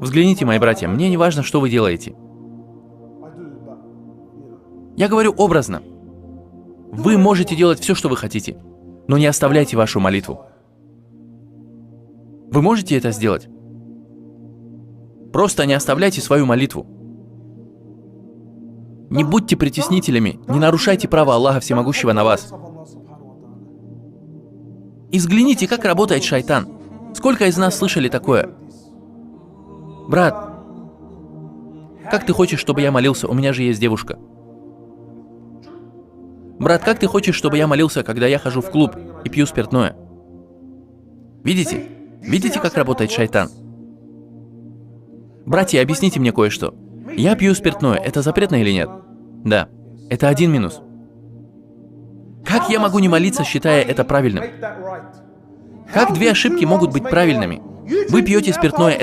Взгляните, мои братья, мне не важно, что вы делаете. Я говорю образно. Вы можете делать все, что вы хотите, но не оставляйте вашу молитву. Вы можете это сделать? Просто не оставляйте свою молитву. Не будьте притеснителями, не нарушайте право Аллаха Всемогущего на вас. И взгляните, как работает шайтан. Сколько из нас слышали такое? Брат, как ты хочешь, чтобы я молился? У меня же есть девушка. Брат, как ты хочешь, чтобы я молился, когда я хожу в клуб и пью спиртное? Видите? Видите, как работает шайтан? Братья, объясните мне кое-что. Я пью спиртное, это запретно или нет? Да. Это один минус. Как я могу не молиться, считая это правильным? Как две ошибки могут быть правильными? Вы пьете спиртное, это